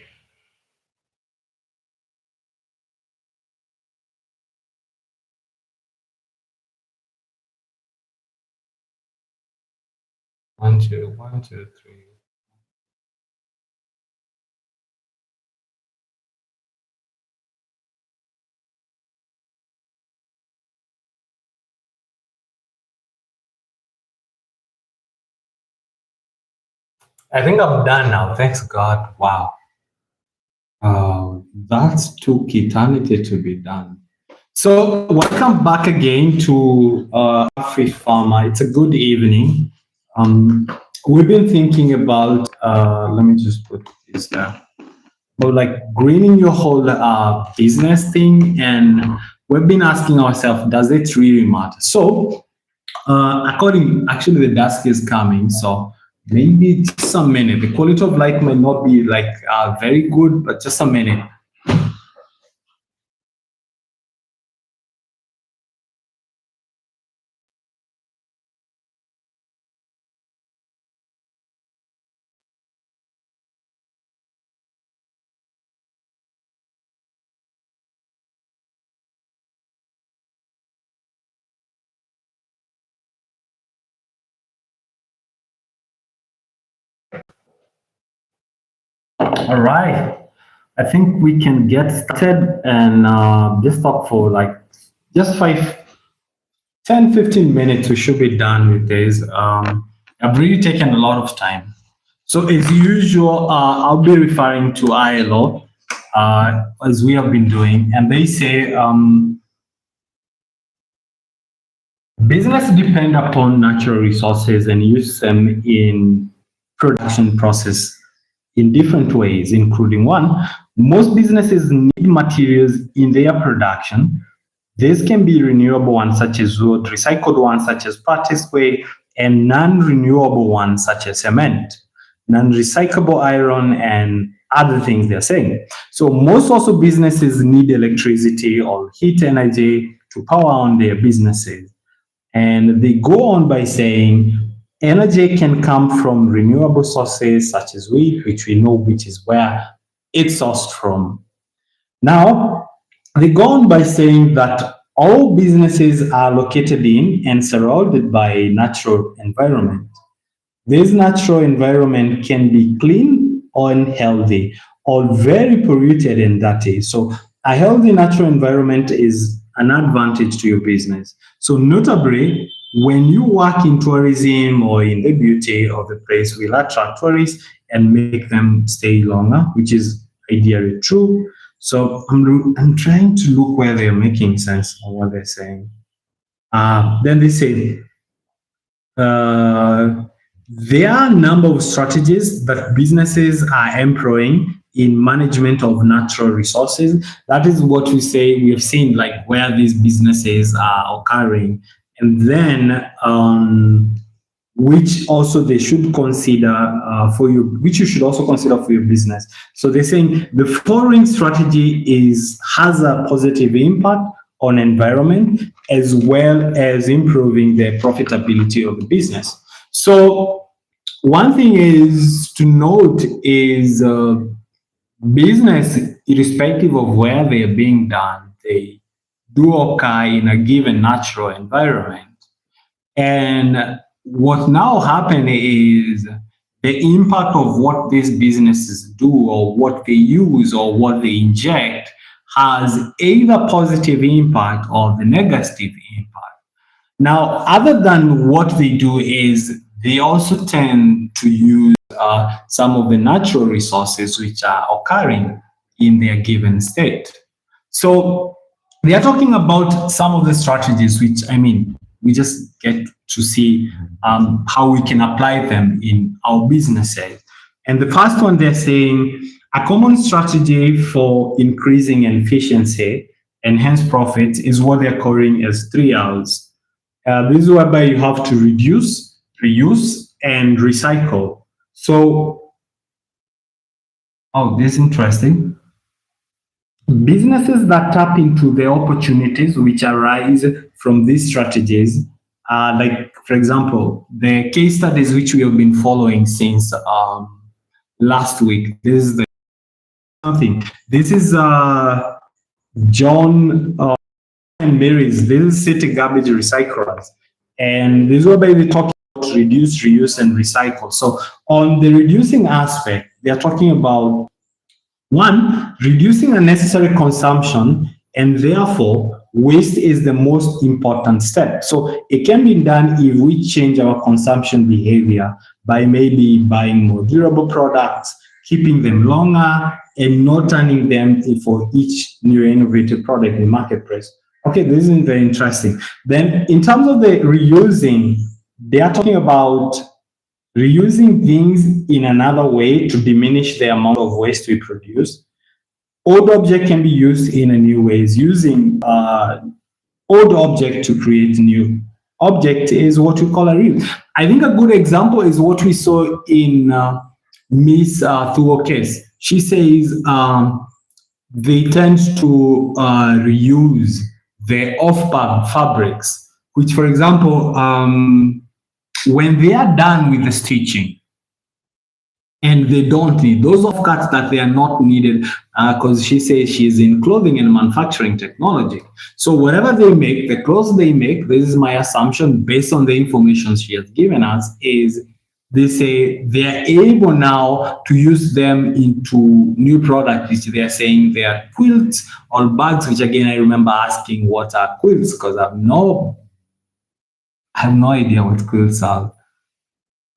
One, two, three. I think I'm done now. Thanks God. Wow. That took eternity to be done. So welcome back again to Afrifama. It's a good evening. We've been thinking about, let me just put this there, about like greening your whole business thing. And we've been asking ourselves, does it really matter? So actually the dusk is coming. So maybe just a minute. The quality of light might not be like very good, but just a minute. All right. I think we can get started and just talk for like just 10, 15 minutes. We should be done with this. I've really taken a lot of time. So as usual, I'll be referring to ILO. as we have been doing. And they say business depend upon natural resources and use them in production process in different ways, including one, most businesses need materials in their production. These can be renewable ones such as wood, recycled ones such as plastic waste, and non-renewable ones such as cement, non-recyclable iron, and other things they're saying. So most also businesses need electricity or heat energy to power on their businesses. And they go on by saying energy can come from renewable sources such as wind, which we know which is where it's sourced from. Now, they go on by saying that all businesses are located in and surrounded by a natural environment. This natural environment can be clean or unhealthy or very polluted and dirty. So a healthy natural environment is an advantage to your business. So notably, when you work in tourism or in the beauty of the place, we'll attract tourists and make them stay longer, which is ideally true. So I'm trying to look where they're making sense of what they're saying. Then they say, there are a number of strategies that businesses are employing in management of natural resources. That is what we say we have seen, like where these businesses are occurring, and then which also they should consider for you, which you should also consider for your business. So they're saying the following strategy has a positive impact on environment as well as improving the profitability of the business. So one thing is to note is business, irrespective of where they are being done, they do occur in a given natural environment. And what now happens is the impact of what these businesses do or what they use or what they inject has either positive impact or the negative impact. Now, other than what they do is they also tend to use some of the natural resources which are occurring in their given state. So they are talking about some of the strategies, which we just get to see how we can apply them in our businesses. And the first one, they're saying a common strategy for increasing efficiency and hence profit is what they're calling as 3 R's. This is whereby you have to reduce, reuse, and recycle. So, this is interesting. Businesses that tap into the opportunities which arise from these strategies, like, for example, the case studies which we have been following since last week. This is This is John and Mary's. This is city garbage recyclers, and this is whereby they talk about reduce, reuse, and recycle. So on the reducing aspect, they are talking about one, reducing unnecessary consumption, and therefore waste is the most important step. So it can be done if we change our consumption behavior by maybe buying more durable products, keeping them longer, and not turning them for each new innovative product in the marketplace. Okay, this is very interesting. Then in terms of the reusing, they are talking about reusing things in another way to diminish the amount of waste we produce. Old object can be used in a new ways. Using old object to create new object is what we call a reuse. I think a good example is what we saw in Miss Thuo case. She says they tend to reuse the off-pad fabrics, which, for example, when they are done with the stitching and they don't need those off-cuts that they are not needed, because she says she's in clothing and manufacturing technology. So whatever they make, the clothes they make, this is my assumption based on the information she has given us, is they say they are able now to use them into new products, which they are saying they are quilts or bags, which again, I remember asking what are quilts, because I have no idea what quilts are.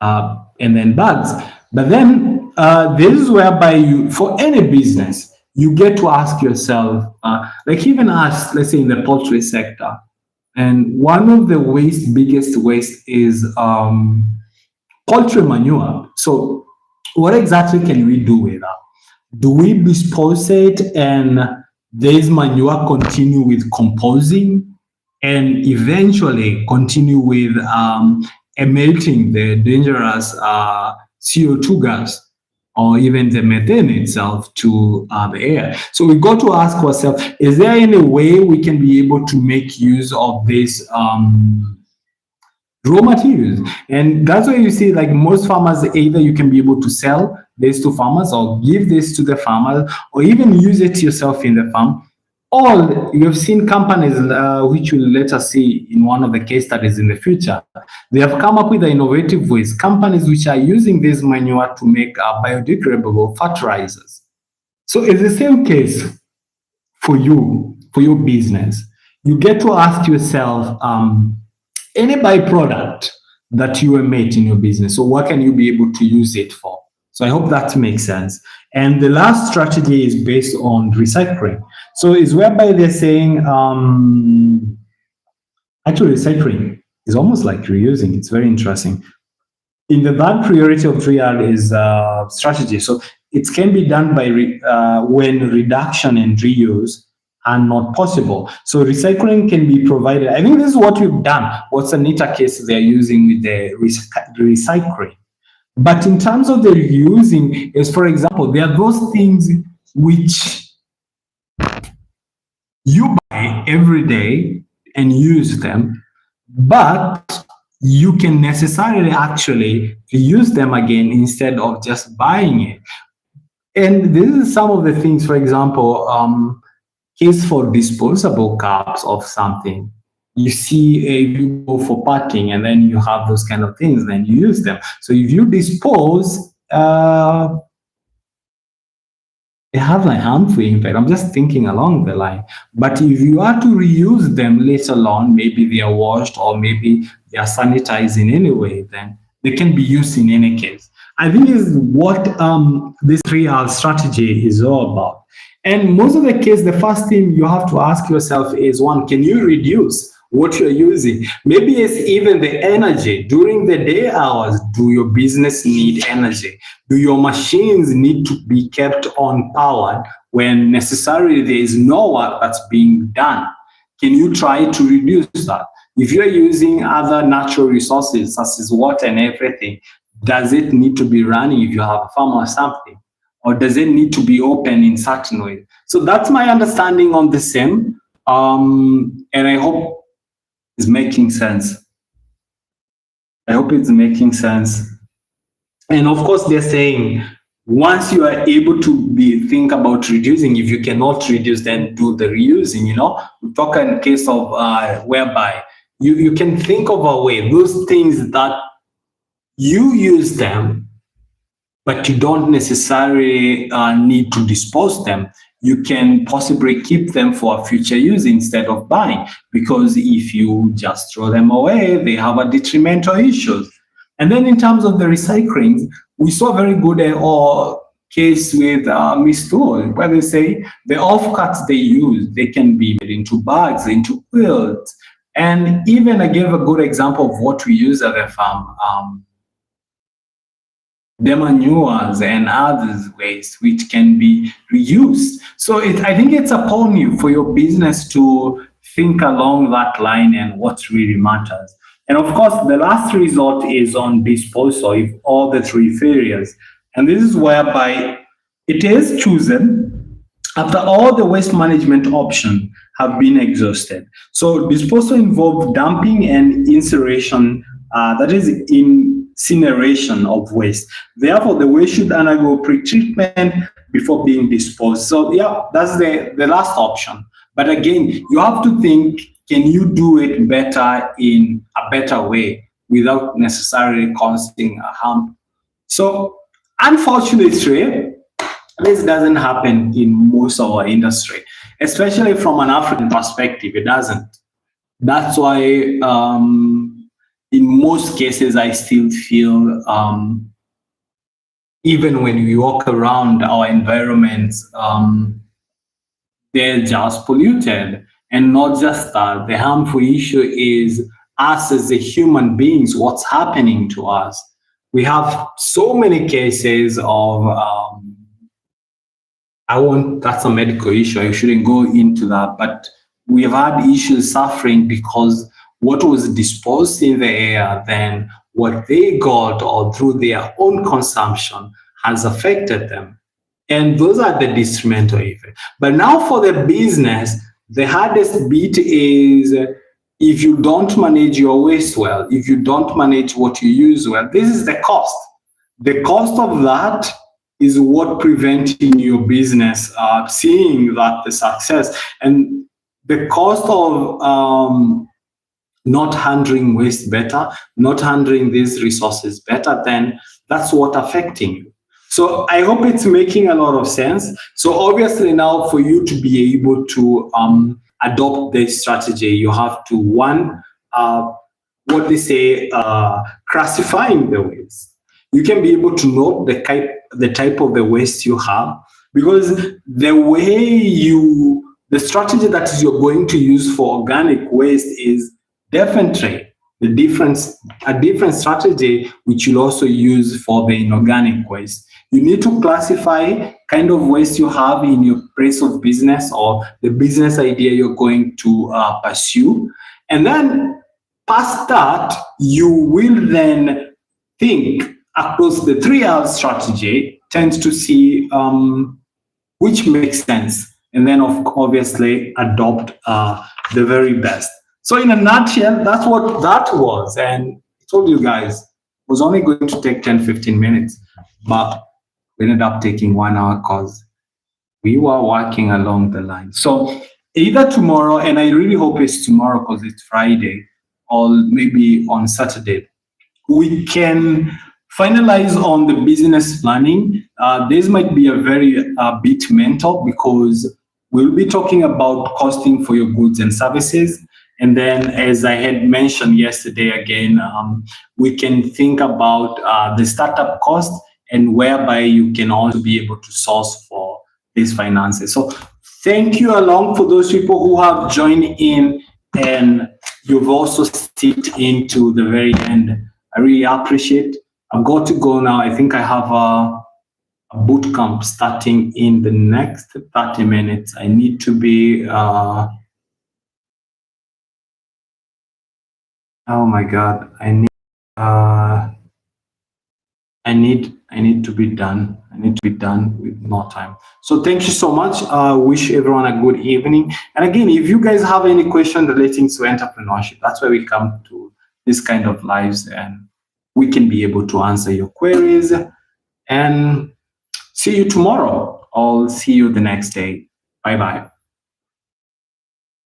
And then bags. But then this is whereby for any business, you get to ask yourself, like even us, let's say in the poultry sector, and one of the biggest waste is poultry manure. So what exactly can we do with that? Do we dispose it and this manure continue with composing and eventually continue with emitting the dangerous CO2 gas or even the methane itself to the air? So we got to ask ourselves, is there any way we can be able to make use of this raw materials? And that's why you see, like most farmers, either you can be able to sell this to farmers or give this to the farmers or even use it yourself in the farm. Or you've seen companies which you'll later see in one of the case studies in the future. They have come up with innovative ways, companies which are using this manure to make biodegradable fertilizers. So it's the same case for you, for your business. You get to ask yourself, any byproduct that you emit in your business, so what can you be able to use it for? So I hope that makes sense. And the last strategy is based on recycling. So it's whereby they're saying, actually recycling is almost like reusing. It's very interesting. In the third priority of 3R is strategy. So it can be done by when reduction and reuse are not possible. So recycling can be provided. I think this is what we've done. What's the NITA case they're using with the recycling. But in terms of the reusing, is, for example, there are those things which you buy every day and use them, but you can necessarily actually reuse them again instead of just buying it. And this is some of the things, for example, case for disposable cups of something. You see, if you go for partying and then you have those kind of things, then you use them. So if you dispose, they have a harmful impact. I'm just thinking along the line. But if you are to reuse them later on, maybe they are washed or maybe they are sanitized in any way, then they can be used in any case. I think is what this 3R strategy is all about. And most of the case, the first thing you have to ask yourself is, one, can you reduce what you're using? Maybe it's even the energy. During the day hours, do your business need energy? Do your machines need to be kept on powered when necessarily there is no work that's being done? Can you try to reduce that? If you're using other natural resources, such as water and everything, does it need to be running if you have a farm or something? Or does it need to be open in certain ways? So that's my understanding on the same. And I hope it's making sense. I hope it's making sense. And of course, they're saying, once you are able to think about reducing, if you cannot reduce, then do the reusing, We talk in case of whereby you can think of a way, those things that you use them, but you don't necessarily need to dispose them. You can possibly keep them for future use instead of buying, because if you just throw them away, they have a detrimental issues. And then in terms of the recycling, we saw a very good case with Miss Tool, where they say the offcuts they use, they can be made into bags, into quilts. And even I gave a good example of what we use at the farm, the manures and others waste which can be reused. So I think it's upon you for your business to think along that line and what really matters. And of course, the last resort is on disposal of all the three areas. And this is whereby it is chosen after all the waste management options have been exhausted. So disposal involves dumping and incineration, that is incineration of waste. Therefore, the waste should undergo pre-treatment before being disposed. So yeah, that's the last option. But again, you have to think, can you do it better in a better way without necessarily causing a harm? So unfortunately, this doesn't happen in most of our industry, especially from an African perspective, it doesn't. That's why in most cases, I still feel even when we walk around our environments, they're just polluted. And not just that, the harmful issue is us as the human beings, what's happening to us. We have so many cases of, that's a medical issue, I shouldn't go into that, but we have had issues suffering because what was disposed in the air, then what they got or through their own consumption has affected them. And those are the detrimental effects. But now for the business, the hardest bit is if you don't manage your waste well, if you don't manage what you use well, this is the cost. The cost of that is what preventing your business seeing that the success. And the cost of not handling waste better, not handling these resources better, then that's what affecting you. So I hope it's making a lot of sense. So obviously now for you to be able to adopt this strategy, you have to, one, what they say, classifying the waste. You can be able to know the type of the waste you have, because the strategy that you're going to use for organic waste is definitely a different strategy which you'll also use for the inorganic waste. You need to classify kind of waste you have in your place of business or the business idea you're going to pursue. And then past that, you will then think across the 3R strategy, tend to see which makes sense. And then obviously adopt the very best. So in a nutshell, that's what that was. And I told you guys, it was only going to take 10, 15 minutes, but we ended up taking 1 hour because we were working along the line. So either tomorrow, and I really hope it's tomorrow because it's Friday, or maybe on Saturday, we can finalize on the business planning. This might be a very bit mental because we'll be talking about costing for your goods and services. And then, as I had mentioned yesterday again, we can think about the startup cost and whereby you can also be able to source for these finances. So thank you along for those people who have joined in and you've also stayed into the very end. I really appreciate. I've got to go now. I think I have a boot camp starting in the next 30 minutes. I need to be... oh my God! I need to be done. I need to be done with more time. So thank you so much. Wish everyone a good evening. And again, if you guys have any questions relating to entrepreneurship, that's where we come to this kind of lives, and we can be able to answer your queries. And see you tomorrow. I'll see you the next day. Bye bye.